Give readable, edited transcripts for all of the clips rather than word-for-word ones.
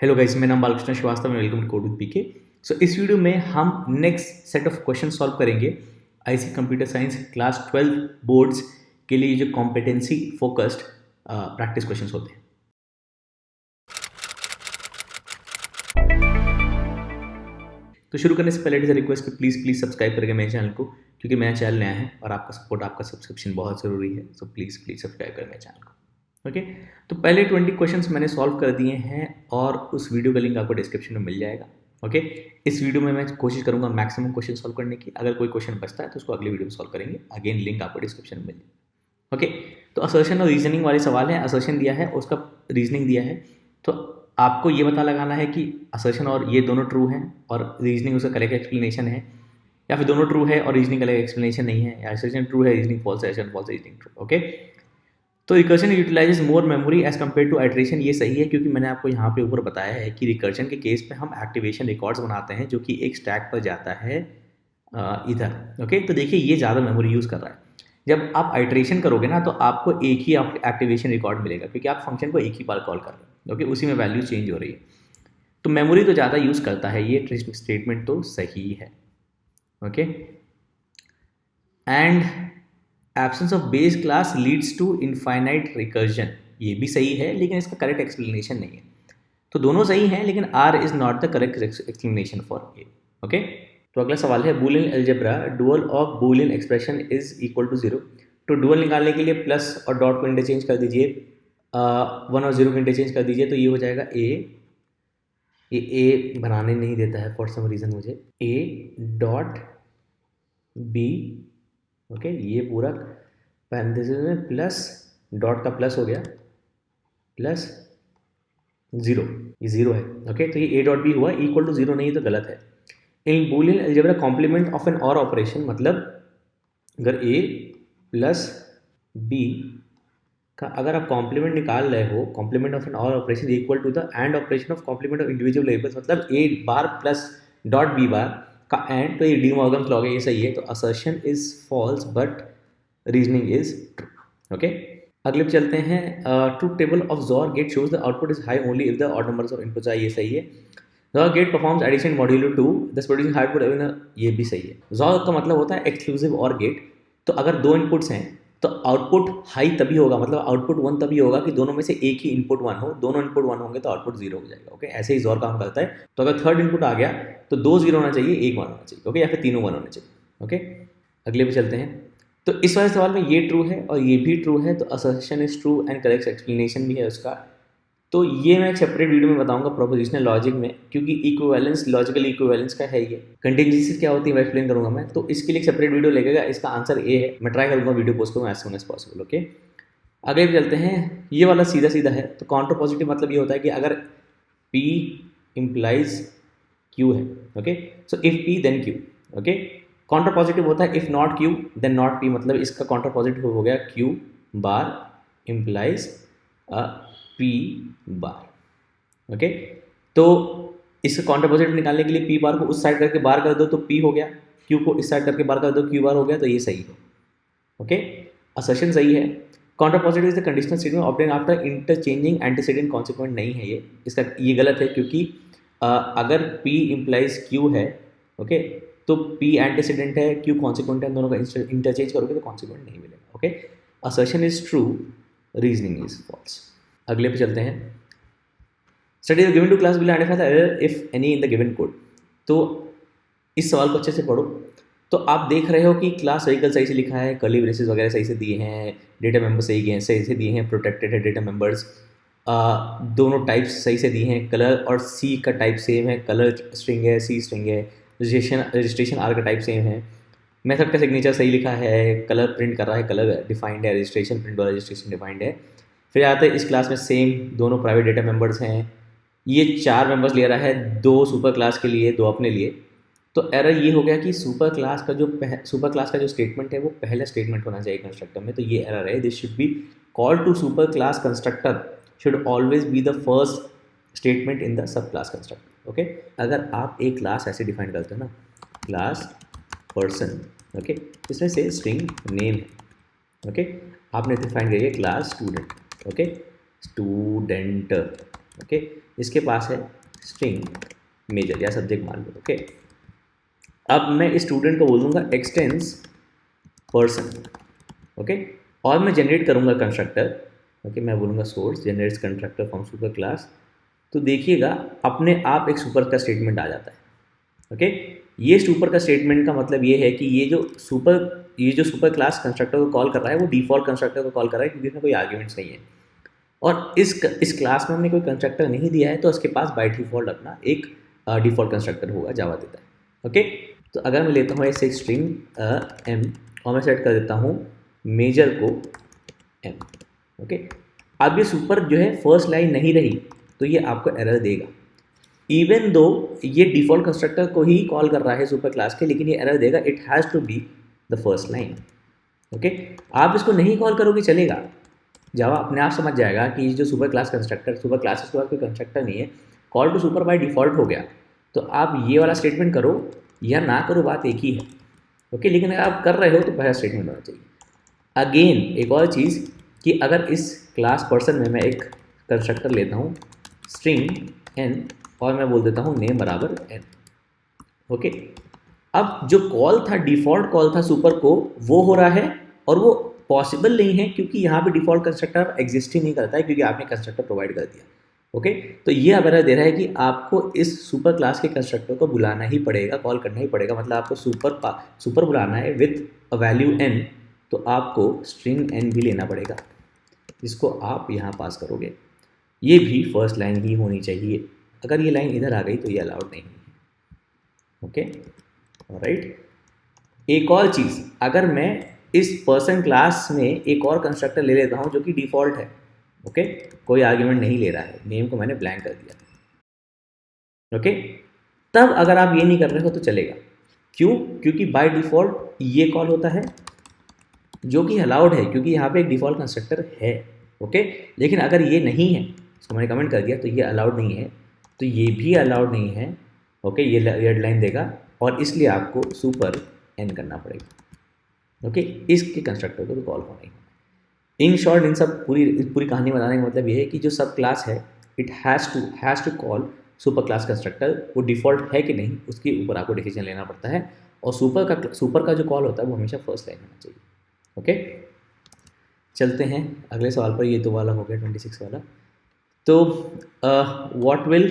Hello guys, मेरा नाम बालकृष्ण श्रीवास्तव है। Welcome to code with PK. So इस वीडियो में हम next set of question solve करेंगे IC computer science class 12 boards के लिए जो कॉम्पिटेंसी फोकस्ड प्रैक्टिस क्वेश्चंस होते हैं। तो शुरू करने से पहले इट इज रिक्वेस्ट कि प्लीज़ सब्सक्राइब करेंगे मेरे चैनल को, क्योंकि मेरा चैनल नया है और आपका सपोर्ट, आपका सब्सक्रिप्शन बहुत ज़रूरी है। सो प्लीज़ सब्सक्राइब करें मेरे चैनल को। ओके तो पहले 20 क्वेश्चंस मैंने सॉल्व कर दिए हैं और उस वीडियो का लिंक आपको डिस्क्रिप्शन में मिल जाएगा। ओके इस वीडियो में मैं कोशिश करूंगा मैक्सिमम क्वेश्चन सॉल्व करने की। अगर कोई क्वेश्चन बचता है तो उसको अगले वीडियो में सॉल्व करेंगे। अगेन लिंक आपको डिस्क्रिप्शन में मिल जाएगा। ओके तो असर्शन और रीजनिंग वाले सवाल है। असर्शन दिया है, उसका रीजनिंग दिया है, तो आपको ये पता लगाना है कि असर्शन और ये दोनों ट्रू हैं और रीजनिंग उसका करेक्ट एक्सप्लेनेशन है, या फिर दोनों ट्रू है और रीजनिंग करेक्ट एक्सप्लेनेशन नहीं है, या असर्शन ट्रू है, रीजनिंग फॉल्स है, असर्शन फॉल्स है, रीजनिंग ट्रू। ओके तो recursion utilises more memory as compared to iteration. ये सही है, क्योंकि मैंने आपको यहाँ पे ऊपर बताया है कि रिकर्शन के केस पे हम एक्टिवेशन रिकॉर्ड्स बनाते हैं जो कि एक स्टैक पर जाता है इधर। ओके तो देखिए ये ज़्यादा मेमोरी यूज़ कर रहा है। जब आप आइट्रेशन करोगे ना तो आपको एक ही एक्टिवेशन रिकॉर्ड मिलेगा, क्योंकि आप फंक्शन को एक ही बार कॉल कर रहे हो। ओके उसी में वैल्यू चेंज हो रही है, तो मेमोरी तो ज़्यादा यूज़ करता है। ये स्टेटमेंट तो सही है। Okay and absence of base class leads to infinite recursion, ये भी सही है, लेकिन इसका करेक्ट एक्सप्लेनेशन नहीं है। तो दोनों सही हैं, लेकिन R is not the correct explanation for A. Okay तो अगला सवाल है Boolean algebra dual of Boolean expression is equal to 0। तो डुअल निकालने के लिए प्लस और डॉट को इंटरचेंज कर दीजिए, 1 और 0 को इंटरचेंज कर दीजिए, तो ये हो जाएगा ए। ये ए बनाने नहीं देता है फॉर सम रीज़न मुझे। ए डॉट बी, ओके ये पूरा पैरेंथेसिस में प्लस डॉट का प्लस हो गया प्लस 0, ये 0 है। ओके तो ये ए डॉट बी हुआ, इक्वल टू 0 नहीं तो गलत है। In Boolean algebra complement of N और ऑपरेशन, मतलब अगर ए प्लस बी का अगर आप कॉम्प्लीमेंट निकाल रहे हो, कॉम्प्लीमेंट ऑफ एन और operation equal to the and operation of complement of individual variables, मतलब A bar plus dot B bar का एंड, तो ये डी मॉर्गन्स लॉ है, ये सही है। तो assertion is false but reasoning is true. Okay अगले पे चलते हैं। Truth table of XOR gate shows the output is high only if the odd numbers of inputs are, ये सही है। जोर गेट परफॉर्म्स एडिशन मॉड्यूलो 2 दस प्रोड्यूसिंग आउटपुट, ये भी सही है। जोर का मतलब होता है एक्सक्लूसिव और गेट। तो अगर दो इनपुट्स हैं तो आउटपुट हाई तभी होगा, मतलब आउटपुट 1 तभी होगा कि दोनों में से एक ही इनपुट 1 हो। दोनों इनपुट 1 होंगे तो आउटपुट 0 हो जाएगा। ओके ऐसे ही जोर काम करता है। तो अगर थर्ड इनपुट आ गया तो 2 0 होना चाहिए, 1 1 होना चाहिए। ओके या फिर तीनों 1 होने चाहिए। ओके अगले पे चलते हैं। तो इस वाले सवाल में ये ट्रू है और ये भी ट्रू है, तो assertion is true and correct explanation भी है उसका। तो ये मैं एक सेपरेट वीडियो में बताऊंगा प्रोपोजिशनल लॉजिक में, क्योंकि इक्विवेलेंस, लॉजिकल इक्विवेलेंस का है ये। कंटिंजेंसी क्या होती है वो एक्सप्लेन करूंगा मैं, तो इसके लिए एक सेपरेट वीडियो लगेगा। इसका आंसर ए है। मैं ट्राई करूंगा वीडियो पोस्ट करूँ as soon as possible. Okay आगे चलते हैं। ये वाला सीधा सीधा है। तो काउंटर पॉजिटिव मतलब ये होता है कि अगर P इम्प्लाइज Q है, okay so if P then Q। Okay counter positive होता है if not Q then not P, मतलब इसका काउंटर पॉजिटिव हो गया Q bar implies P bar. Okay तो इसका काउंटर पॉजिटिव निकालने के लिए P बार को उस साइड करके बार कर दो तो P हो गया, Q को इस साइड करके बार कर दो Q बार हो गया, तो ये सही है। ओके असर्शन सही है। Counter positive is the conditional statement obtain after interchanging antecedent consequent, नहीं है ये, इसका ये गलत है, क्योंकि अगर P इम्प्लाइज Q है, ओके तो P एंटीसीडेंट है, Q कॉन्सिक्वेंट है, दोनों का इंटरचेंज करोगे तो कॉन्सिक्वेंट नहीं मिलेगा। Okay assertion is true, reasoning is false. अगले पे चलते हैं। Study the given two class will identify the error if any in the given code. तो इस सवाल को अच्छे से पढ़ो। तो आप देख रहे हो कि क्लास व्हीकल सही से लिखा है, कर्ली ब्रेसेस वगैरह सही से दिए हैं, डेटा मेंबर्स सही से दिए हैं, प्रोटेक्टेड है डेटा मेंबर्स, दोनों टाइप्स सही से दिए हैं, कलर और सी का टाइप सेम है, कलर स्ट्रिंग है, सी स्ट्रिंग है, रजिस्ट्रेशन आर का टाइप सेम है, मेथड का सिग्नेचर सही लिखा है, कलर प्रिंट कर रहा है, कलर डिफाइंड है, रजिस्ट्रेशन प्रिंट और रजिस्ट्रेशन डिफाइंड है। फिर आते हैं इस क्लास में सेम दोनों प्राइवेट डेटा मेंबर्स हैं, ये 4 मेंबर्स ले रहा है, 2 सुपर क्लास के लिए, 2 अपने लिए। तो एरर ये हो गया कि सुपर क्लास का जो स्टेटमेंट है वो पहला स्टेटमेंट होना चाहिए कंस्ट्रक्टर में, तो ये एरर है। This should be call to super class constructor should always be the first statement in the sub class constructor. Okay अगर आप एक क्लास ऐसे डिफाइन करते हो ना, क्लास पर्सन, ओके इसमें से स्ट्रिंग नेम है, ओके आपने डिफाइन करिए class student, okay student, okay, इसके पास है स्ट्रिंग मेजर या सब्जेक्ट मान लो। ओके, अब मैं इस स्टूडेंट को बोलूँगा एक्सटेंस पर्सन। ओके, और मैं जनरेट करूँगा कंस्ट्रक्टर। ओके, मैं बोलूँगा source generates constructor from super class. तो देखिएगा अपने आप एक सुपर का स्टेटमेंट आ जाता है। ओके, ये सुपर का स्टेटमेंट का मतलब ये है कि ये जो सुपर क्लास कंस्ट्रक्टर को कॉल कर रहा है वो डिफ़ॉल्ट कंस्ट्रक्टर को कॉल कर रहा है, क्योंकि इसमें कोई आर्ग्यूमेंट्स नहीं है। और इस क्लास में हमने कोई कंस्ट्रक्टर नहीं दिया है, तो उसके पास बाय डिफ़ॉल्ट अपना एक डिफ़ॉल्ट कंस्ट्रक्टर होगा, जावा देता है। ओके, तो अगर मैं लेता हूँ ऐसे एक स्ट्रिंग एम और मैं सेट कर देता हूँ मेजर को एम। ओके, अब ये सुपर जो है फर्स्ट लाइन नहीं रही तो ये आपको एरर देगा, इवन दो ये डिफ़ॉल्ट कंस्ट्रक्टर को ही कॉल कर रहा है सुपर क्लास के, लेकिन ये एरर देगा it has to be the first line. Okay, आप इसको नहीं कॉल करोगे चलेगा, जावा अपने आप समझ जाएगा कि जो सुपर क्लास के बाद कोई कंस्ट्रक्टर नहीं है, call to super by default हो गया। तो आप ये वाला स्टेटमेंट करो या ना करो, बात एक ही है। ओके, लेकिन अगर आप कर रहे हो तो पहला स्टेटमेंट होना चाहिए। अगेन एक और चीज़ कि अगर इस क्लास पर्सन में मैं एक कंस्ट्रक्टर लेता हूँ स्ट्रिंग एन और मैं बोल देता हूँ नेम बराबर एन। ओके, अब जो कॉल था डिफ़ॉल्ट कॉल था सुपर को वो हो रहा है, और वो पॉसिबल नहीं है क्योंकि यहाँ पे डिफ़ॉल्ट कंस्ट्रक्टर एग्जिस्ट ही नहीं करता है, क्योंकि आपने कंस्ट्रक्टर प्रोवाइड कर दिया। ओके, तो ये अब एरर दे रहा है कि आपको इस सुपर क्लास के कंस्ट्रक्टर को बुलाना ही पड़ेगा, कॉल करना ही पड़ेगा। मतलब आपको सुपर बुलाना है विथ अ वैल्यू एन, तो आपको स्ट्रिंग एन भी लेना पड़ेगा, जिसको आप यहाँ पास करोगे। ये भी फर्स्ट लाइन ही होनी चाहिए। अगर ये लाइन इधर आ गई तो ये अलाउड नहीं है। Okay, right. एक और चीज़, अगर मैं इस पर्सन क्लास में एक और कंस्ट्रक्टर ले लेता हूँ जो कि डिफ़ॉल्ट है, ओके, कोई आर्ग्यूमेंट नहीं ले रहा है, नेम को मैंने ब्लैंक कर दिया। ओके, तब अगर आप ये नहीं कर रहे हो तो चलेगा। क्यों? क्योंकि बाय डिफ़ॉल्ट ये कॉल होता है जो कि अलाउड है, क्योंकि यहाँ पे एक डिफ़ॉल्ट कंस्ट्रक्टर है। ओके, लेकिन अगर ये नहीं है, इसको मैंने कमेंट कर दिया, तो ये अलाउड नहीं है, तो ये भी अलाउड नहीं है। ओके, ये रेड लाइन देगा और इसलिए आपको सुपर एन करना पड़ेगा। ओके, इसके कंस्ट्रक्टर को तो कॉल होना ही होना। इन शॉर्ट इन सब पूरी कहानी बताने का मतलब ये है कि जो सब क्लास है it has to call super class constructor. वो डिफ़ॉल्ट है कि नहीं उसके ऊपर आपको डिसीजन लेना पड़ता है, और सुपर का जो कॉल होता है वो हमेशा फर्स्ट लाइन होना चाहिए। ओके, चलते हैं अगले सवाल पर। ये तो वाला हो गया 26 वाला। तो what will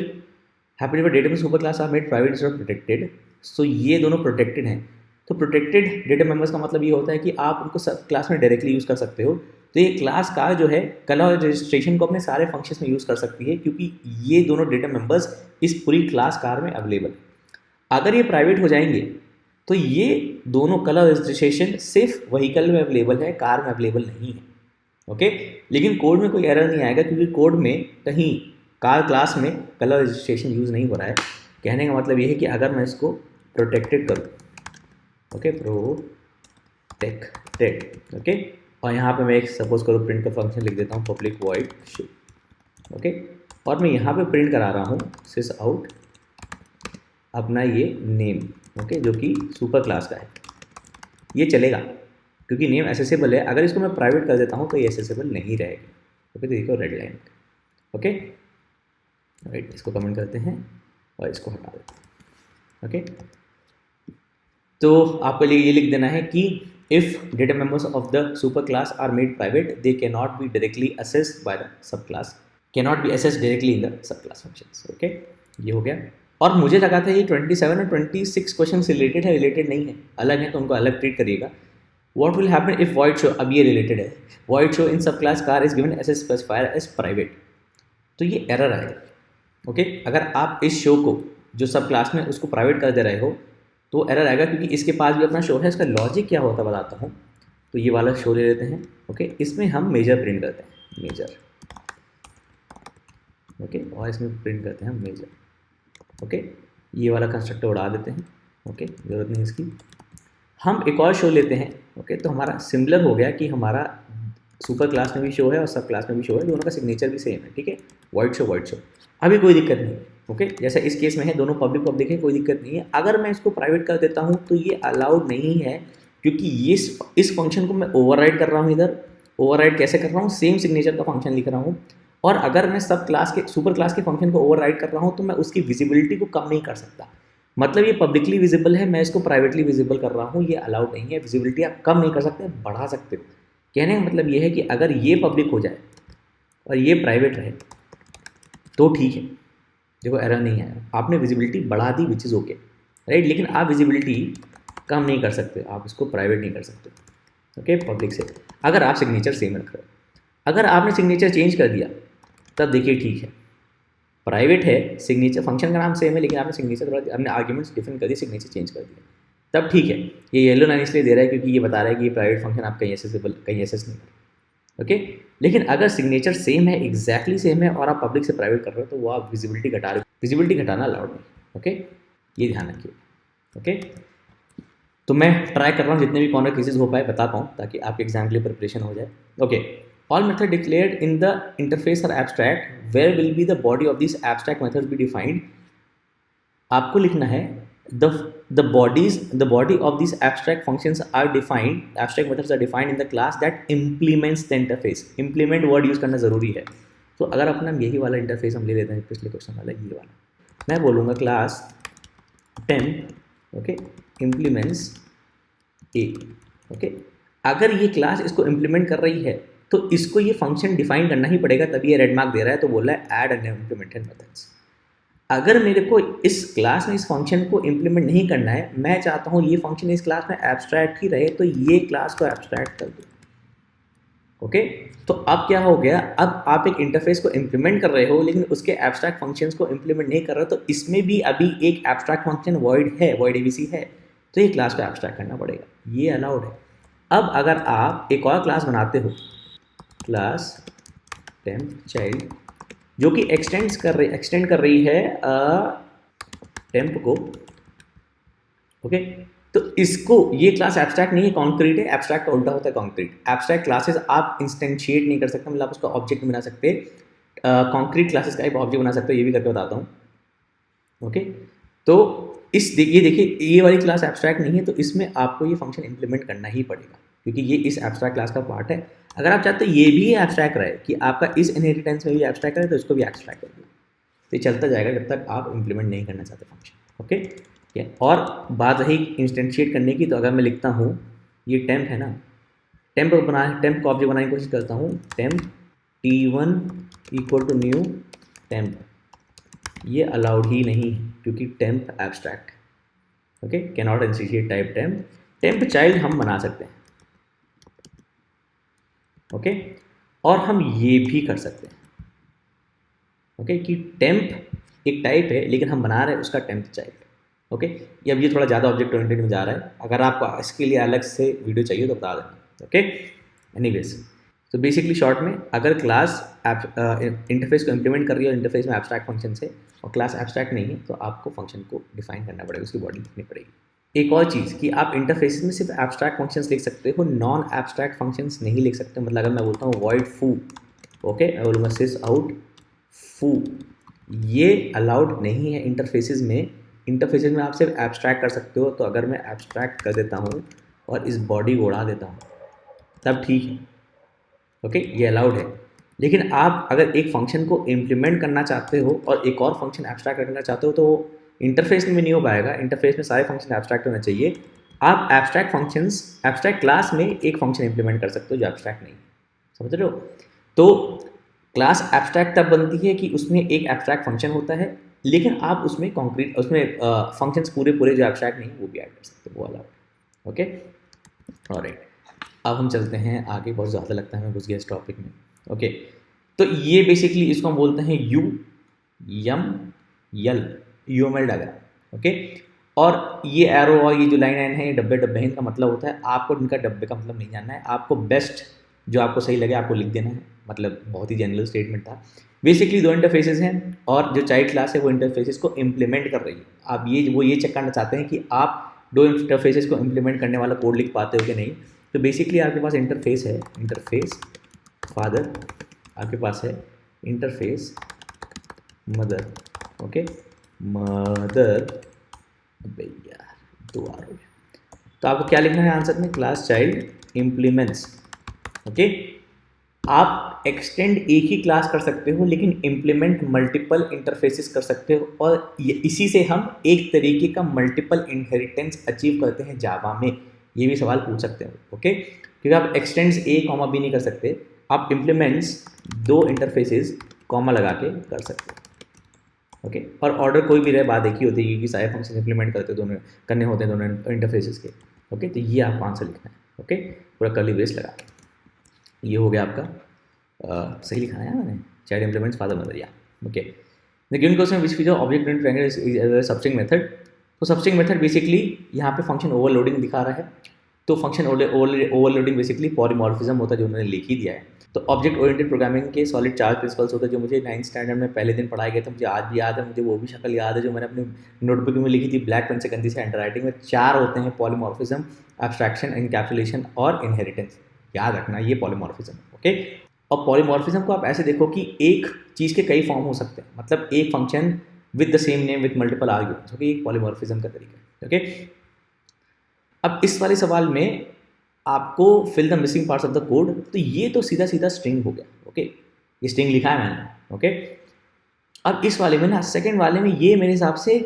happen if data में super class are made private instead of protected. So ये दोनों प्रोटेक्टेड हैं। तो प्रोटेक्टेड डेटा मेंबर्स का मतलब ये होता है कि आप उनको सब क्लास में डायरेक्टली यूज़ कर सकते हो। तो ये क्लास कार जो है कलर रजिस्ट्रेशन को अपने सारे फंक्शंस में यूज़ कर सकती है, क्योंकि ये दोनों डेटा मेंबर्स इस पूरी क्लास कार में अवेलेबल है। अगर ये प्राइवेट हो जाएंगे तो ये दोनों कलर रजिस्ट्रेशन सिर्फ व्हीकल में अवेलेबल है, कार में अवेलेबल नहीं है। ओके, लेकिन कोड में कोई एरर नहीं आएगा, क्योंकि कोड में कहीं कार क्लास में कलर रजिस्ट्रेशन यूज़ नहीं हो रहा है। कहने का मतलब ये है कि अगर मैं इसको प्रोटेक्टेड करूँ, ओके, प्रोटेक्टेड, ओके, और यहाँ पे मैं एक सपोज करो प्रिंट का फंक्शन लिख देता हूँ पब्लिक वॉइड शो। ओके, और मैं यहाँ पे प्रिंट करा रहा हूँ सिस आउट अपना ये नेम, ओके, जो कि सुपर क्लास का है। ये चलेगा क्योंकि नेम एसेसेबल है। अगर इसको मैं प्राइवेट कर देता हूँ तो ये एसेसेबल नहीं रहेगा। ओके, तो देखो रेड लाइन। ओके, राइट, इसको कमेंट करते हैं और इसको हटा देते हैं। ओके, तो आपके लिए ये लिख देना है कि if data members of the super class are made private they can not be directly accessed by the sub class, can not be accessed directly in the sub class functions. Okay, ये हो गया। और मुझे लगा था ये 27 और 26 question related है, रिलेटेड नहीं है, अलग है, तो उनको अलग ट्रीट करिएगा। What will happen if void show, अब ये रिलेटेड है, void show in subclass car is given as a specifier as private, तो ये एरर आएगा। ओके, अगर आप इस शो को जो सब क्लास में उसको प्राइवेट कर दे रहे हो तो एरर आएगा, क्योंकि इसके पास भी अपना शो है। इसका लॉजिक क्या होता है बताता हूँ। तो ये वाला शो ले लेते हैं। ओके, इसमें हम मेजर प्रिंट करते हैं, मेजर। ओके, और इसमें प्रिंट करते हैं मेजर। ओके, ये वाला कंस्ट्रक्टर उड़ा देते हैं। ओके, जरूरत नहीं इसकी। हम एक और शो लेते हैं। ओके, तो हमारा सिमिलर हो गया कि हमारा सुपर क्लास में भी शो है और सब क्लास में भी शो है, दोनों का सिग्नेचर भी सेम है। ठीक है, वाइड शो अभी कोई दिक्कत नहीं है। ओके, जैसा इस केस में है, दोनों पब्लिक है, कोई दिक्कत नहीं है। अगर मैं इसको प्राइवेट कर देता हूँ तो ये अलाउड नहीं है, क्योंकि ये इस फंक्शन को मैं ओवरराइड कर रहा हूँ। इधर ओवरराइड कैसे कर रहा हूँ, सेम सिग्नेचर का फंक्शन लिख रहा हूँ और अगर मैं सब क्लास के सुपर क्लास के फंक्शन को ओवरराइड कर रहा हूँ तो मैं उसकी विजिबिलिटी को कम नहीं कर सकता। मतलब ये पब्लिकली विजिबल है, मैं इसको प्राइवेटली विजिबल कर रहा हूँ, ये अलाउड नहीं है। विजिबिलिटी आप कम नहीं कर सकते, बढ़ा सकते हो। कहने का मतलब ये है कि अगर ये पब्लिक हो जाए और ये प्राइवेट रहे तो ठीक है, देखो एरर नहीं है, आपने विजिबिलिटी बढ़ा दी विच इज़ ओके, राइट। लेकिन आप विजिबिलिटी कम नहीं कर सकते, आप इसको प्राइवेट नहीं कर सकते, ओके, पब्लिक से। अगर आप सिग्नेचर सेम रख रहे हो, अगर आपने सिग्नेचर चेंज कर दिया तब देखिए ठीक है, प्राइवेट है, सिग्नेचर फंक्शन का नाम सेम है, लेकिन आपने सिग्नेचर थोड़ा अपने आर्ग्यूमेंट्स डिफरेंट कर दिए, सिग्नेचर चेंज कर दिया, तब ठीक है। ये येलो लाइन इसलिए दे रहा है क्योंकि ये बता रहा है कि ये प्राइवेट फंक्शन आप कहीं एक्सेस नहीं कर, ओके। लेकिन अगर सिग्नेचर सेम है, एग्जैक्टली सेम है, और आप पब्लिक से प्राइवेट कर रहे हो तो वो आप विजिबिलिटी घटा रहे हो, विजिबिलिटी घटाना अलाउड नहीं, ओके, ये ध्यान रखिए, ओके। तो मैं ट्राई कर रहा हूँ जितने भी कॉर्नर केसेस हो पाए बता पाऊँ, ताकि आपके एग्जाम के लिए प्रिपरेशन हो जाए, okay. All method declared in the interface are abstract. Where will be the body of these abstract methods be defined? आपको लिखना है the body of these abstract functions are defined, abstract methods are defined in the class that implements the interface. Implement word use करना ज़रूरी है। तो अगर अपना यही वाला इंटरफेस हम ले लेते हैं, पिछले क्वेश्चन वाला ये वाला, मैं बोलूँगा class temp, okay, implements a, okay. अगर ये क्लास इसको इम्प्लीमेंट कर रही है तो इसको ये फंक्शन डिफाइन करना ही पड़ेगा, तभी ये रेड मार्क दे रहा है, तो बोल रहा है ऐड एंड इम्प्लीमेंटेड मेथड्स। अगर मेरे को इस क्लास में इस फंक्शन को इम्प्लीमेंट नहीं करना है, मैं चाहता हूँ ये फंक्शन इस क्लास में एब्स्ट्रैक्ट ही रहे, तो ये क्लास को एब्स्ट्रैक्ट कर दो, ओके। तो अब क्या हो गया, अब आप एक इंटरफेस को इम्प्लीमेंट कर रहे हो लेकिन उसके एब्स्ट्रैक्ट फंक्शंस को इम्प्लीमेंट नहीं कर रहे हो, तो इसमें भी अभी एक एब्स्ट्रैक्ट फंक्शन वॉइड है, वॉइड एबीसी है, तो ये क्लास को एब्स्ट्रैक्ट करना पड़ेगा, ये अलाउड है। अब अगर आप एक और क्लास बनाते हो, क्लास टेम्प चाइल्ड, जो कि एक्सटेंड कर रही है टेम्प को, ओके, तो इसको, ये क्लास एब्स्ट्रैक्ट नहीं है, कॉन्क्रीट है। एब्स्ट्रैक्ट का उल्टा होता है कॉन्क्रीट। एब्स्ट्रैक्ट क्लासेस आप इंस्टेंशिएट नहीं कर सकते, मतलब उसका ऑब्जेक्ट बना सकते, कॉन्क्रीट क्लासेस का एक ऑब्जेक्ट बना सकते हो, ये भी करके बताता हूँ, ओके। तो ये देखिए, ये वाली क्लास एब्स्ट्रैक्ट नहीं है, तो इसमें आपको ये फंक्शन इंप्लीमेंट करना ही पड़ेगा, क्योंकि ये इस एब्स्ट्रैक्ट क्लास का पार्ट है। अगर आप चाहते हो ये भी एब्स्ट्रैक्ट रहे, कि आपका इस इनहेरिटेंस में भी एब्स्ट्रैक्ट रहे, तो इसको भी एब्स्ट्रैक्ट कर दो, तो ये चलता जाएगा जब तक आप इंप्लीमेंट नहीं करना चाहते फंक्शन, ओके। और बात रही इंस्टेंशिएट करने की, तो अगर मैं लिखता हूँ, ये टेम्प है ना, टेम्प को ऑब्जेक्ट बनाने की कोशिश करता हूँ, temp t1 equal to new temp, ये अलाउड ही नहीं है क्योंकि temp abstract, okay, can not instantiate type temp. Temp child हम बना सकते हैं, ओके, और हम ये भी कर सकते हैं, ओके, कि टेम्प एक टाइप है लेकिन हम बना रहे हैं उसका टेम्प चाइल्ड, ओके। अब ये थोड़ा ज़्यादा ऑब्जेक्ट ओरिएंटेड में जा रहा है, अगर आपको इसके लिए अलग से वीडियो चाहिए तो बता देना, ओके। एनीवेज, तो बेसिकली शॉर्ट में, अगर क्लास इंटरफेस को इम्प्लीमेंट कर रही है और इंटरफेस में एब्स्ट्रैक्ट फंक्शन है और क्लास एब्स्ट्रैक्ट नहीं है, तो आपको फंक्शन को डिफाइन करना पड़ेगा, उसकी बॉडी लिखनी पड़ेगी। एक और चीज़ कि आप इंटरफेस में सिर्फ एब्स्ट्रैक्ट फंक्शंस लिख सकते हो, नॉन एब्स्ट्रैक्ट फंक्शंस नहीं लिख सकते। मतलब अगर मैं बोलता हूँ वॉइड फू, ओके, मैं बोलूँगा सिस आउट फू, ये अलाउड नहीं है इंटरफेसेस में। इंटरफेसेस में आप सिर्फ एब्स्ट्रैक्ट कर सकते हो, तो अगर मैं एब्स्ट्रैक्ट कर देता हूँ और इस बॉडी को उड़ा देता हूँ तब ठीक है, ओके, ये अलाउड है। लेकिन आप अगर एक फंक्शन को इम्प्लीमेंट करना चाहते हो और एक और फंक्शन एब्स्ट्रैक्ट करना चाहते हो, तो इंटरफेस में नहीं हो पाएगा। इंटरफेस में सारे फंक्शन एब्स्ट्रैक्ट होना चाहिए। आप एब्स्ट्रैक्ट क्लास में एक फंक्शन इंप्लीमेंट कर सकते हो जो एब्स्ट्रैक्ट नहीं, समझ रहे हो। तो क्लास एब्स्ट्रैक्ट तब बनती है कि उसमें एक एब्स्ट्रैक्ट फंक्शन होता है, लेकिन आप उसमें कॉन्क्रीट, उसमें फंक्शंस पूरे जो एब्स्ट्रैक्ट नहीं वो भी ऐड कर सकते हो, वो अलाउड, ओके। ऑलराइट, अब हम चलते हैं आगे, बहुत ज़्यादा लगता है मैं घुस गया इस टॉपिक में, ओके। तो ये बेसिकली इसको हम बोलते हैं UML डायग्राम, ओके। और ये एरो और ये जो लाइन है, ये डब्बे हैं, इनका मतलब होता है, आपको इनका डब्बे का मतलब नहीं जानना है, आपको बेस्ट जो आपको सही लगे आपको लिख देना है, मतलब बहुत ही जनरल स्टेटमेंट था। बेसिकली दो इंटरफेसेस हैं और जो चाइल्ड क्लास है वो इंटरफेसेस को इम्प्लीमेंट कर रही है। आप ये चेक करना चाहते हैं कि आप दो इंटरफेसेस को इम्प्लीमेंट करने वाला कोड लिख पाते हो कि नहीं। तो बेसिकली आपके पास इंटरफेस है, इंटरफेस फादर, आपके पास है इंटरफेस मदर, ओके, मदर, भैया दो आ रहे, तो आपको क्या लिखना है आंसर में, क्लास चाइल्ड इम्प्लीमेंट्स, ओके। आप एक्सटेंड एक ही क्लास कर सकते हो लेकिन इम्प्लीमेंट मल्टीपल इंटरफेसेस कर सकते हो, और इसी से हम एक तरीके का मल्टीपल इनहेरिटेंस अचीव करते हैं जावा में। ये भी सवाल पूछ सकते हो, ओके, क्योंकि आप एक्सटेंड्स ए कॉमा बी नहीं कर सकते, आप इम्प्लीमेंट्स दो इंटरफेसेस कॉमा लगा के कर सकते हो, ओके। और ऑर्डर कोई भी रहे बात एक ही होती है, क्योंकि सारे फंक्शन इंप्लीमेंट दोनों करने होते हैं दोनों इंटरफेसेस के, ओके। तो ये आपको आंसर लिखना है, ओके, पूरा कर्ली ब्रेस लगा के। ये हो गया आपका सही लिखा है मैंने, चाइल्ड इम्प्लीमेंट्स फादर मदर, या okay. The given question which feature object oriented triangle is substring method. तो सबस्ट्रिंग मेथड बेसिकली यहाँ पे फंक्शन ओवरलोडिंग दिखा रहा है, तो फंक्शन ओवरलोडिंग बेसिकली पॉलीमॉर्फिज्म होता है जो उन्होंने लिख ही दिया है। तो ऑब्जेक्ट ओरिएंटेड प्रोग्रामिंग के सॉलिड चार प्रिंसिपल्स होते हैं जो मुझे 9th स्टैंडर्ड में पहले दिन पढ़ाया गया था, मुझे आज भी याद है, मुझे वो भी शक्ल याद है जो मैंने अपनी नोटबुक में लिखी थी ब्लैक पेन से गंदी से हैंड राइटिंग में। चार होते हैं, पॉलीमॉर्फिज्म, एब्स्ट्रैक्शन, एनकैप्सुलेशन और इनहेरिटेंस। याद रखना ये पॉलीमॉर्फिज्म, ओके। और पॉलीमॉर्फिज्म को आप ऐसे देखो कि एक चीज़ के कई फॉर्म हो सकते हैं, मतलब एक function with the same name with multiple arguments, okay, एक पॉलीमॉर्फिज्म का तरीका है, ओके। अब इस वाले सवाल में आपको fill the missing parts of the code, तो ये तो सीधा सीधा स्ट्रिंग हो गया, ओके, ये स्ट्रिंग लिखा है मैंने, ओके। अब इस वाले में ना, सेकंड वाले में ये मेरे हिसाब से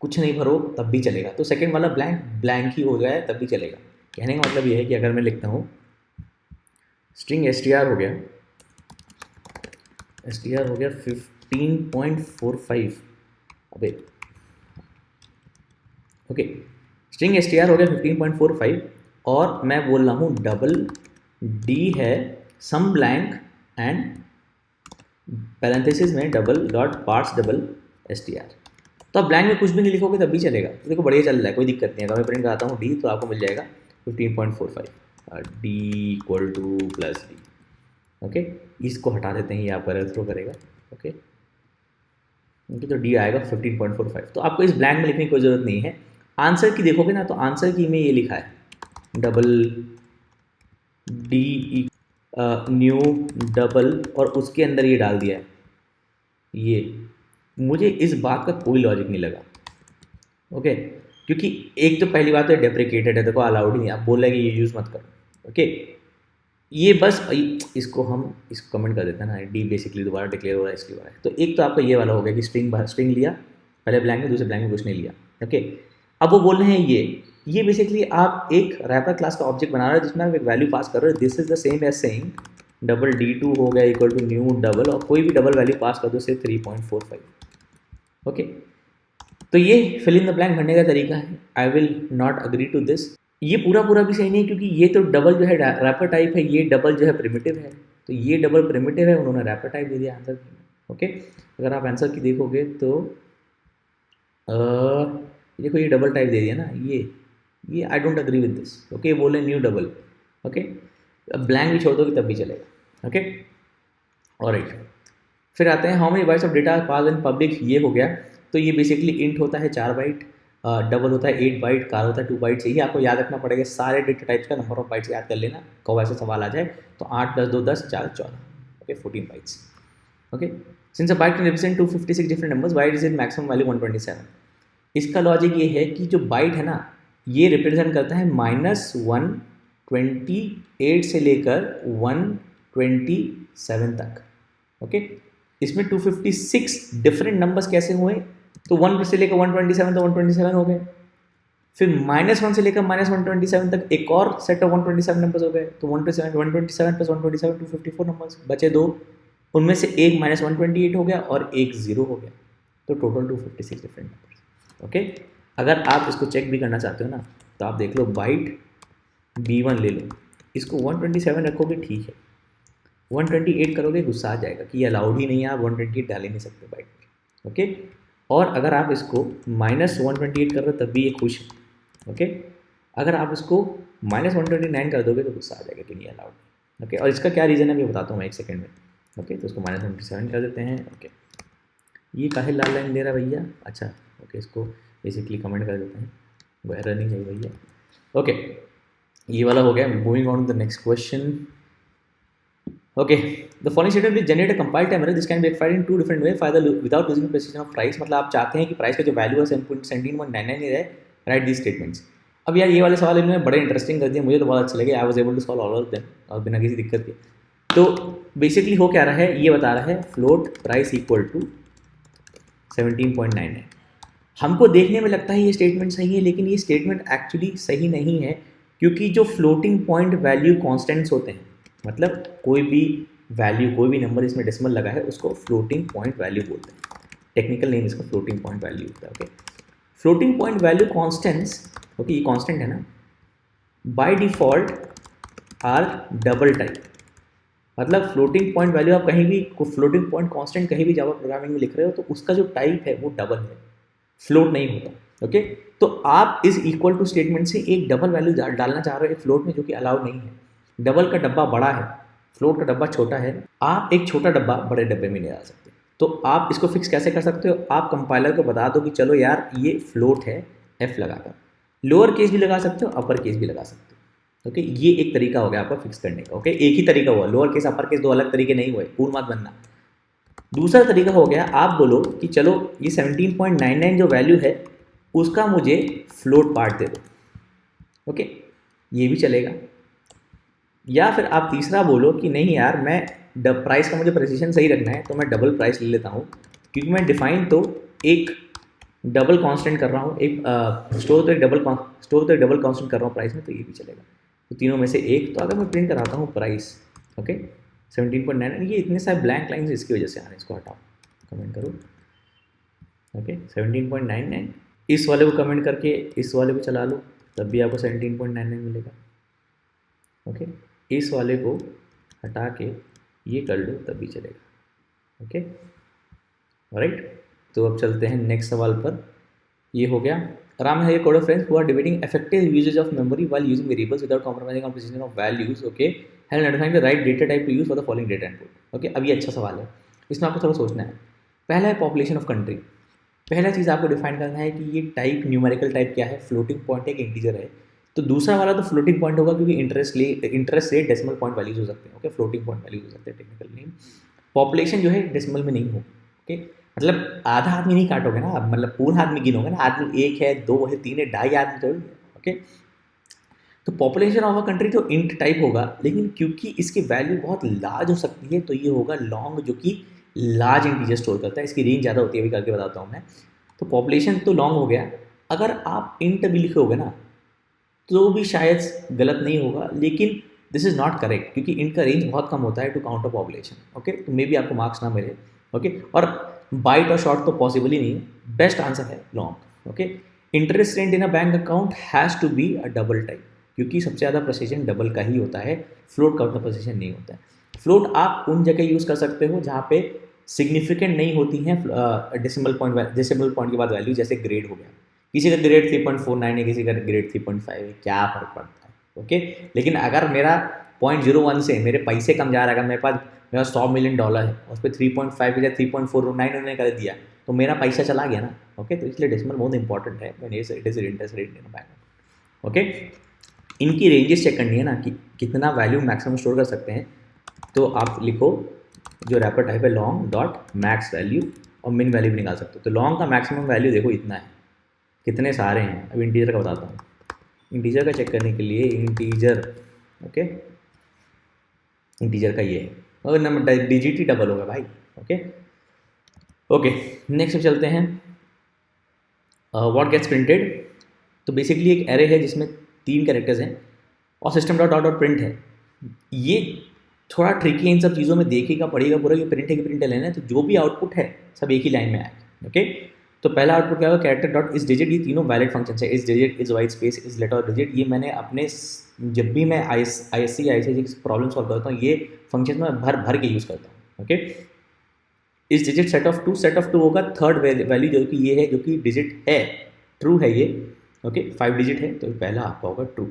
कुछ नहीं भरो तब भी चलेगा, तो सेकंड वाला ब्लैंक ही हो जाए तब भी चलेगा। कहने का मतलब ये है कि अगर मैं लिखता हूँ स्ट्रिंग str हो गया, str हो गया 15.45, अबे ओके, स्ट्रिंग str हो गया 15.45 और मैं बोल रहा हूँ डबल डी है सम ब्लैंक एंड पैरेंथेसिस में double dot parts double str। तो आप ब्लैंक में कुछ भी नहीं लिखोगे तब भी चलेगा, तो देखो बढ़िया चल रहा है, कोई दिक्कत नहीं है। अगर मैं प्रिंट कराता हूँ डी तो आपको मिल जाएगा 15.45, D equal two plus D, okay. इसको हटा देते हैं, ये आपका एरर थ्रो करेगा, ओके, तो डी आएगा 15.45। तो आपको इस ब्लैंक में लिखने की कोई ज़रूरत नहीं है। आंसर की देखोगे ना, तो आंसर की में ये लिखा है डबल डी न्यू डबल और उसके अंदर ये डाल दिया है। ये मुझे इस बात का कोई लॉजिक नहीं लगा, ओके, क्योंकि एक तो पहली बात तो डेप्रिकेटेड है, देखो अलाउड ही नहीं, आप बोल रहे हैं कि ये यूज़ मत करो, ओके। ये बस इसको हम इसको कमेंट कर देते हैं ना, डी बेसिकली दोबारा डिक्लेयर हो रहा है इसके बारे में। तो एक तो आपका ये वाला हो गया कि स्ट्रिंग लिया पहले ब्लैंक में, दूसरे ब्लैंक में कुछ नहीं लिया, ओके। अब वो बोल रहे हैं ये बेसिकली आप एक रैपर क्लास का ऑब्जेक्ट बना रहे हो जिसमें आप एक वैल्यू पास कर रहे हो, this is the same as saying double D2 हो गया इक्वल टू न्यू डबल, और कोई भी डबल वैल्यू पास कर दो से 3.45, ओके। तो ये फिल इन द ब्लैंक भरने का तरीका है। I will not agree to this. ये पूरा भी सही नहीं, क्योंकि ये तो डबल जो है रैपर टाइप है, ये डबल जो है प्रिमिटिव है, तो ये डबल प्रिमिटिव है, उन्होंने रैपर टाइप दे दिया आंसर, ओके। अगर आप आंसर की देखोगे तो देखो ये डबल टाइप दे दिया ना, ये I don't agree with this, okay. बोले न्यू डबल, ओके, ब्लैंक भी छोड़ दोगे तब भी चलेगा, ओके, ऑलराइट। फिर आते हैं how many bytes of data pass in public, ये हो गया। तो ये बेसिकली इंट होता है 4 बाइट, डबल होता है 8 बाइट, कार होता है 2 बाइट्स। यही आपको याद रखना पड़ेगा, सारे डेटा टाइप्स का नंबर ऑफ बाइट्स याद कर लेना, कब ऐसा सवाल आ जाए तो 8 + 2 10 4 14, okay, 14 bytes, okay. Since a byte can represent 256 different numbers, white is in maximum value 127। इसका लॉजिक ये है कि जो बाइट है ना, ये रिप्रेजेंट करता है -128 से लेकर 127 तक, ओके। इसमें 256 डिफरेंट नंबर्स कैसे हुए, तो 1 से लेकर 127 तो 127 हो गए, फिर -1 से लेकर -127 तक एक और सेट ऑफ 127 नंबर्स हो गए, तो 127 + 127 254 नंबर्स बचे, दो उनमें से एक -128 हो गया और एक 0 हो गया, तो टोटल 256 डिफरेंट नंबर्स, ओके। अगर आप इसको चेक भी करना चाहते हो ना, तो आप देख लो बाइट B1 ले लो, इसको 127 रखोगे ठीक है, 128 करोगे गुस्सा आ जाएगा कि ये अलाउड ही नहीं है, आप 128 डाल ही नहीं सकते बाइट, ओके। और अगर आप इसको -128 कर रहे हो तब भी ये खुश है, ओके। अगर आप इसको -129 कर दोगे तो गुस्सा आ जाएगा कि नहीं अलाउड, ओके। और इसका क्या रीज़न है मैं बताता हूँ मैं एक सेकंड में, ओके। तो इसको -127 कर देते हैं, ओके। ये काहे लाल लाइन दे रहा भैया, अच्छा, ओके, इसको बेसिकली कमेंट कर देते हैं, वो एरर नहीं चाहिए भैया, ओके। ये वाला हो गया। Moving on to the next question, okay, the following statement will generate a compile time error. This can be rectified in 2 different ways, without losing the precision of price। मतलब आप चाहते हैं कि प्राइस का जो वैल्यू है 17.99 रहे, right these statements. अब यार ये वाले सवाल इन्होंने बड़े इंटरेस्टिंग कर दिए, मुझे तो बहुत अच्छे लगे, I was able to solve all of them और बिना किसी दिक्कत के। तो बेसिकली हो क्या रहा है, ये बता रहा है फ्लोट प्राइस इक्वल टू 17.99। हमको देखने में लगता है ये स्टेटमेंट सही है, लेकिन ये स्टेटमेंट एक्चुअली सही नहीं है, क्योंकि जो फ्लोटिंग पॉइंट वैल्यू कॉन्स्टेंट्स होते हैं, मतलब कोई भी वैल्यू, कोई भी नंबर इसमें डेसिमल लगा है, उसको फ्लोटिंग पॉइंट वैल्यू बोलते हैं। टेक्निकल नेम इसका फ्लोटिंग पॉइंट वैल्यू होता है। Okay, floating point value constants, okay ये कॉन्स्टेंट है ना, by default are double type. मतलब फ्लोटिंग पॉइंट वैल्यू आप कहीं भी, फ्लोटिंग पॉइंट कांस्टेंट कहीं भी जावा प्रोग्रामिंग में लिख रहे हो तो उसका जो टाइप है वो डबल है, फ्लोट नहीं होता। ओके, तो आप इस इक्वल टू स्टेटमेंट से एक डबल वैल्यू डालना चाह रहे हो एक फ्लोट में, जो कि अलाउड नहीं है। डबल का डब्बा बड़ा है, फ्लोट का डब्बा छोटा है, आप एक छोटा डब्बा बड़े डब्बे में नहीं डाल सकते। तो आप इसको फिक्स कैसे कर सकते हो, आप कंपाइलर को बता दो कि चलो यार ये फ्लोट है, एफ लगाकर। लोअर केस भी लगा सकते हो, अपर केस भी लगा सकते हो। ओके, ये एक तरीका हो गया आपका फिक्स करने का। ओके, एक ही तरीका हुआ, लोअर केस अपर केस दो अलग तरीके नहीं हुए, पूर्ण मत बनना। दूसरा तरीका हो गया, आप बोलो कि चलो ये 17.99 जो वैल्यू है उसका मुझे फ्लोट पार्ट दे दो। ओके, ये भी चलेगा। या फिर आप तीसरा बोलो कि नहीं यार, मैं प्राइस का मुझे प्रेसिशन सही रखना है, तो मैं डबल प्राइस ले लेता हूँ, क्योंकि मैं डिफाइन तो एक डबल कांस्टेंट कर रहा हूँ, एक स्टोर तो एक डबल कांस्टेंट कर रहा हूँ प्राइस में, तो ये भी चलेगा। तो तीनों में से एक, तो अगर मैं प्रिंट कराता हूँ प्राइस, ओके 17.99, ये इतने सारे ब्लैंक लाइन्स इसकी वजह से आ रहे हैं, इसको हटाओ, कमेंट करो। ओके 17.99, इस वाले को कमेंट करके इस वाले को चला लो, तब भी आपको 17.99 मिलेगा। ओके, इस वाले को हटा के ये कर लो, तब भी चलेगा। ओके राइट, तो अब चलते हैं नेक्स्ट सवाल पर। ये हो गया। Ram here code of friends who are debating effective usage of memory while using variables without compromising on precision of values. Okay, help identifying the right data type to use for the following data input. Okay, अब ये अच्छा सवाल है, इसमें आपको थोड़ा सोचना है। पहला है पॉपुलेशन ऑफ कंट्री। पहला चीज़ आपको डिफाइन करना है कि ये टाइप, न्यूमेरिकल टाइप क्या है, फ्लोटिंग पॉइंट एक इंटीजर है। तो दूसरा वाला तो फ्लोटिंग पॉइंट होगा, क्योंकि interest rate decimal point values हो सकते हैं। ओके, फ्लोटिंग पॉइंट वैल्यूज हो सकते हैं टेक्निकल नेम। पॉपुलेशन जो है डेसिमल में नहीं हो। ओके, मतलब आधा आदमी नहीं काटोगे ना आप, मतलब पूरा आदमी गिनोगे ना, आदमी एक है, दो है, तीन है, ढाई आदमी थोड़ी। ओके, तो पॉपुलेशन ऑफ अ कंट्री तो इंट टाइप होगा, लेकिन क्योंकि इसकी वैल्यू बहुत लार्ज हो सकती है तो ये होगा लॉन्ग, जो कि लार्ज इंटीजर स्टोर करता है, इसकी रेंज ज़्यादा होती है, अभी करके बताता हूँ मैं। तो पॉपुलेशन तो लॉन्ग हो गया। अगर आप इंट भी लिखोगे ना तो भी शायद गलत नहीं होगा, लेकिन दिस इज़ नॉट करेक्ट, क्योंकि इंट का रेंज बहुत कम होता है to count a population. Okay, तो मे बी आपको मार्क्स ना मिले। ओके, और बाइट और शॉर्ट तो पॉसिबल ही नहीं है, बेस्ट आंसर है long. Okay, interest rate in a bank account has to be a double type, क्योंकि सबसे ज़्यादा प्रेसिशन डबल का ही होता है, फ्लोट का उतना प्रेसिशन नहीं होता है। फ्लोट आप उन जगह यूज़ कर सकते हो जहाँ पे सिग्निफिकेंट नहीं होती हैं डेसिमल पॉइंट के बाद वैल्यू, जैसे ग्रेड हो गया, किसी का ग्रेड 3.49 है, किसी का ग्रेड 3.5 है, क्या फ़र्क पड़ता है। ओके, लेकिन अगर मेरा 0.01 से मेरे पैसे कम जा रहा है, अगर मेरा $100 मिलियन है, उस पर 3.5 या 3.49 उन्होंने कर दिया, तो मेरा पैसा चला गया ना। ओके, तो इसलिए डेसिमल बहुत इंपॉर्टेंट है, मैंने it is interest rate in bank. Okay, इनकी रेंजेस चेक करनी है ना कि कितना वैल्यू मैक्सिमम स्टोर कर सकते हैं। तो आप लिखो जो रैपर टाइप है लॉन्ग डॉट मैक्स वैल्यू, और मिन वैल्यू भी निकाल सकते हो। तो लॉन्ग का मैक्सिमम वैल्यू देखो इतना है, कितने सारे हैं। अब इंटीजर का बताता हूँ। इंटीजर का चेक करने के लिए इंटीजर, ओके इंटीजर का ये है, और नंबर डिजिट ही डबल होगा भाई। ओके ओके, नेक्स्ट चलते हैं। What gets printed. तो बेसिकली एक एरे है जिसमें 3 कैरेक्टर्स हैं और system dot dot dot print है। ये थोड़ा ट्रिकी है, इन सब चीज़ों में देखेगा पड़ेगा पूरा, ये प्रिंट है कि प्रिंट लेना है, तो जो भी आउटपुट है सब एक ही लाइन में आएगा। ओके, तो पहला आउटपुट क्या होगा, कैरेक्टर डॉट इस डिजिट, ये तीनों वैलिड फंक्शन है। इस डिजिट, इस वाइट स्पेस, इस लेटर और डिजिट, ये मैंने अपने जब भी मैं ISC प्रॉब्लम सॉल्व करता हूँ, ये फंक्शन मैं भर के यूज़ करता हूँ। ओके, इस डिजिट सेट ऑफ टू होगा, थर्ड वैल्यू जो कि ये है, जो कि डिजिट है, ट्रू है ये। ओके, 5 डिजिट है, तो पहला आपका होगा ट्रू।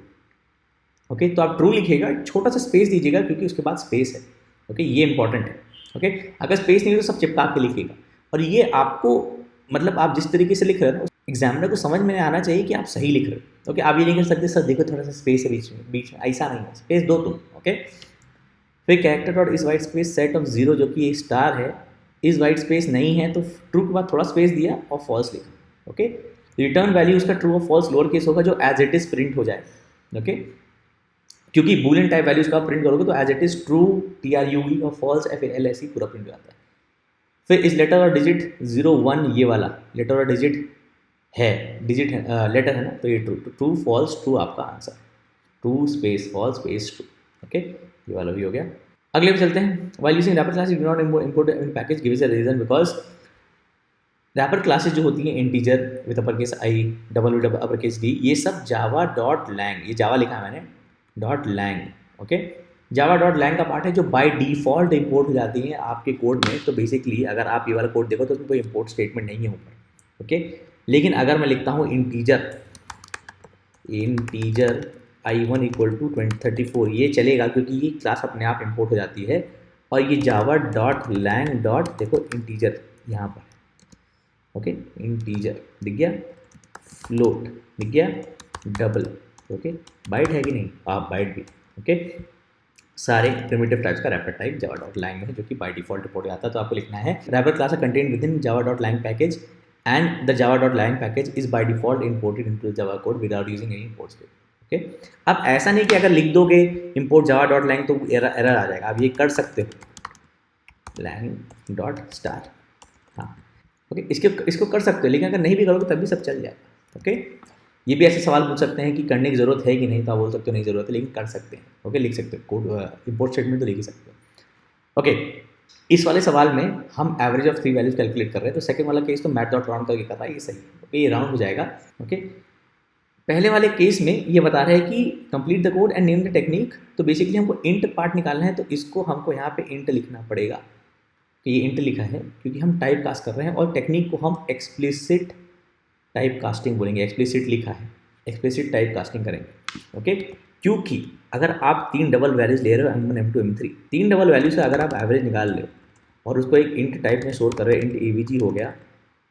ओके, तो आप ट्रू लिखिएगा, छोटा सा स्पेस दीजिएगा क्योंकि उसके बाद स्पेस है। ओके, ये इंपॉर्टेंट है। ओके, अगर स्पेस नहीं हो तो सब चिपका के लिखिएगा। और ये आपको, मतलब आप जिस तरीके से लिख रहे हो ना, एग्जामिनर को समझ में आना चाहिए कि आप सही लिख रहे हो। ओके, आप ये नहीं कर सकते सर देखो थोड़ा सा स्पेस है बीच में, ऐसा नहीं है, स्पेस दो तुम। ओके, फिर कैरेक्टर डॉट इस वाइट स्पेस सेट ऑफ 0, जो कि स्टार है, इस वाइट स्पेस नहीं है तो ट्रू के बाद थोड़ा स्पेस दिया और फॉल्स लिखा। ओके, रिटर्न वैल्यू उसका ट्रू और फॉल्स लोअर केस होगा, जो एज इट इज प्रिंट हो जाए। ओके, क्योंकि बूलियन टाइप वैल्यूज का आप प्रिंट करोगे तो as it is true TRUE और फॉल्स FAL ऐसी पूरा प्रिंट हो जाता है। फिर इस लेटर और डिजिट 0 1 ये वाला लेटर और डिजिट है, डिजिट है, लेटर है ना, तो ये ट्रू ट्रू फॉल्स ट्रू आपका answer, true space false space true. Okay, ये वाला भी हो गया। अगले पे चलते हैं। While using wrapper classes do not import in package give us a reason because wrapper classes जो होती हैं integer with upper case I double upper case D, ये सब जावा डॉट लैंग, ये जावा लिखा है मैंने dot lang, okay, Java dot lang का पार्ट है जो बाय डिफॉल्ट इंपोर्ट हो जाती है आपके कोड में। तो बेसिकली अगर आप ये वाला कोड देखो तो उसमें कोई इंपोर्ट स्टेटमेंट नहीं है ऊपर, ओके। लेकिन अगर मैं लिखता हूँ इंटीजर I1 इक्वल टू 34, ये चलेगा क्योंकि ये क्लास अपने आप इंपोर्ट हो जाती है। और ये जावा डॉट लैंग डॉट देखो इंटीजर यहाँ पर, ओके, इंटीजर दिख गया, फ्लोट दिख गया, डबल, ओके, बाइट है कि नहीं, आप बाइट भी, ओके, सारे प्रिमिटिव टाइप्स का wrapper type Java dot lang में है जो कि बाय डिफॉल्ट रिपोर्ट आता है। तो आपको लिखना है wrapper class are contained with in Java dot lang package and the Java dot lang package is by default imported into Java code without using any import statement, okay. अब ऐसा नहीं कि अगर लिख दोगे इंपोर्ट जावा डॉट लैंग तो error आ जाएगा, आप ये कर सकते हो लैंग डॉट स्टार, हाँ, ओके, इसको कर सकते हो। लेकिन अगर नहीं भी करोगे तब भी सब चल जाएगा, ओके। ये भी ऐसे सवाल पूछ सकते हैं कि करने की ज़रूरत है कि नहीं, तो आप बोल सकते हो नहीं ज़रूरत है, लेकिन कर सकते हैं, ओके, लिख सकते हो कोड इंपोर्ट स्टेटमेंट तो लिख ही सकते हो, ओके। इस वाले सवाल में हम एवरेज ऑफ 3 वैल्यूज कैलकुलेट कर रहे हैं। तो सेकंड वाला केस तो मैथ डॉट राउंड करके कर रहा है, ये सही है, ओके, ये राउंड हो जाएगा, ओके। पहले वाले केस में ये बता रहे हैं कि complete the code and name the technique. तो बेसिकली हमको इंट पार्ट निकालना है, तो इसको हमको यहाँ पे इंट लिखना पड़ेगा कि ये इंट लिखा है क्योंकि हम टाइप कास्ट कर रहे हैं। और टेक्निक को हम एक्सप्लिसिट टाइप कास्टिंग बोलेंगे, एक्सप्लिसिट लिखा है, एक्सप्लिसिट टाइप कास्टिंग करेंगे, ओके। क्योंकि अगर आप 3 डबल वैल्यूज ले रहे हो M1 M2 M3, 3 double value से अगर आप एवरेज निकाल रहे हो और उसको एक इंट टाइप में स्टोर कर रहे हो, इंट AVG हो गया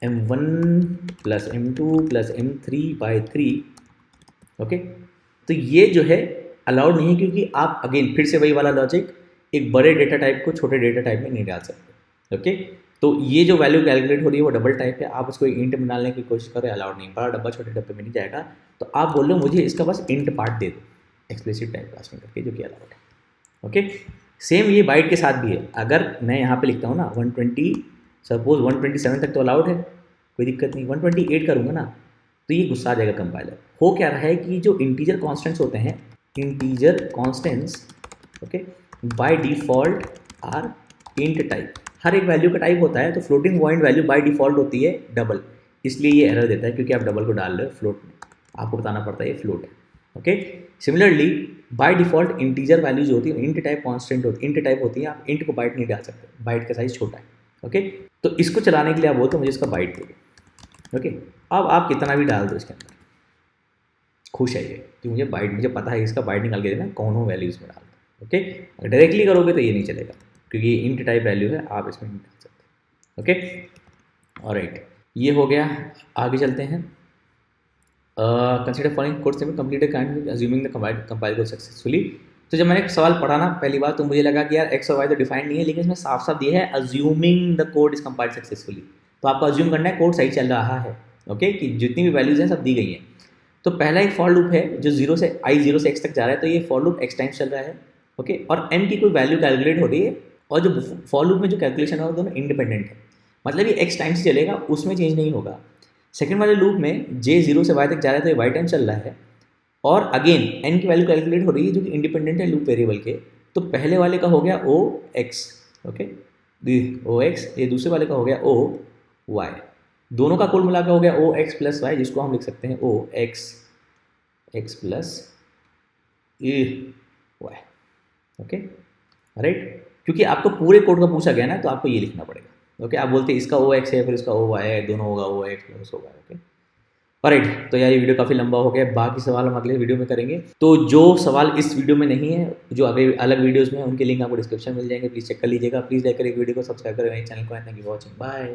M1 plus M2 plus M3 by 3, okay. तो ये जो है अलाउड नहीं है क्योंकि आप अगेन फिर से वही वाला लॉजिक, एक बड़े डेटा टाइप को छोटे डेटा टाइप में नहीं डाल सकते, ओके। तो ये जो वैल्यू कैलकुलेट हो रही है वो डबल टाइप है, आप उसको इंट में डालने की कोशिश करें, अलाउड नहीं, बड़ा डब्बा छोटे डब्बे में नहीं जाएगा। तो आप बोल रहे हो मुझे इसका बस इंट पार्ट दे दो एक्सप्लिसिट टाइप कास्टिंग करके, जो कि अलाउड है, ओके। सेम ये बाइट के साथ भी है। अगर मैं यहाँ पे लिखता हूँ ना 120, सपोज 127 तक तो अलाउड है, कोई दिक्कत नहीं, 128 करूँगा ना तो ये गुस्सा आ जाएगा कंपाइलर। हो क्या रहा है कि जो इंटीजर कॉन्स्टेंट्स होते हैं, integer constants, okay, by default are int type, हर एक वैल्यू का टाइप होता है। तो floating point value by default होती है डबल, इसलिए ये एरर देता है क्योंकि आप डबल को डाल रहे हो फ्लोट में, आपको बताना पड़ता है ये फ्लोट है, okay. Similarly by default integer value जो होती है इंट टाइप कॉन्स्टेंट होती है, इंट टाइप होती है, आप इंट को बाइट नहीं डाल सकते, बाइट का साइज छोटा है, ओके। तो इसको चलाने के लिए आप बोलते हो मुझे इसका बाइट दे दो, ओके। अब आप कितना भी डाल दो इसके अंदर, खुश है ये कि मुझे बाइट, मुझे पता है इसका बाइट निकाल के देना, कौन हो वैल्यू इसमें डाल दो, ओके। अगर डायरेक्टली करोगे तो ये नहीं चलेगा क्योंकि इंट टाइप वैल्यू है, आप इसमें नहीं डाल सकते, ओके। ऑलराइट, ये हो गया। आगे चलते हैं। Consider following code statement completed kind assuming the compile code successfully. तो जब मैंने सवाल पढ़ा ना पहली बार तो मुझे लगा कि यार एक्स और वाई तो डिफाइंड नहीं है, लेकिन इसमें साफ साफ दिया है assuming the code is compiled successfully. तो आपको अज्यूम करना है कोड सही चल रहा है, ओके, कि जितनी भी वैल्यूज हैं सब दी गई हैं। तो पहला एक फॉर लूप है जो 0 से x तक जा रहा है, तो ये फॉर लूप x टाइम्स चल रहा है, ओके। और m की कोई वैल्यू कैलकुलेट हो रही है और जो फॉर लूप में जो कैलकुलेशन है दोनों इंडिपेंडेंट है, मतलब ये x टाइम्स चलेगा, उसमें चेंज नहीं होगा। सेकंड वाले लूप में j 0 से y तक जा रहा है तो ये y टाइम चल रहा है और अगेन n की वैल्यू कैलकुलेट हो रही है जो कि इंडिपेंडेंट है लूप वेरिएबल के। तो पहले वाले का हो गया ox, ओके, ox, ये दूसरे वाले का हो गया oy, दोनों का कुल मिलाकर हो गया ox प्लस वाई, जिसको हम लिख सकते हैं ox plus Y, okay, right. क्योंकि आपको पूरे कोड का पूछा गया ना तो आपको ये लिखना पड़ेगा, ओके। आप बोलते हैं इसका ox है फिर इसका oy है, दोनों होगा ox plus oy, okay, right. तो यार ये वीडियो काफ़ी लंबा हो गया, बाकी सवाल हम अगले वीडियो में करेंगे। तो जो सवाल इस वीडियो में नहीं है, जो अगले अलग वीडियोज़ में, उनके लिंक आपको डिस्क्रिप्शन मिल जाएंगे, प्लीज़ चेक कर लीजिएगा। प्लीज़ लाइक करिए वीडियो को, सब्सक्राइब करें मेरे चैनल को। Thank you for watching, bye.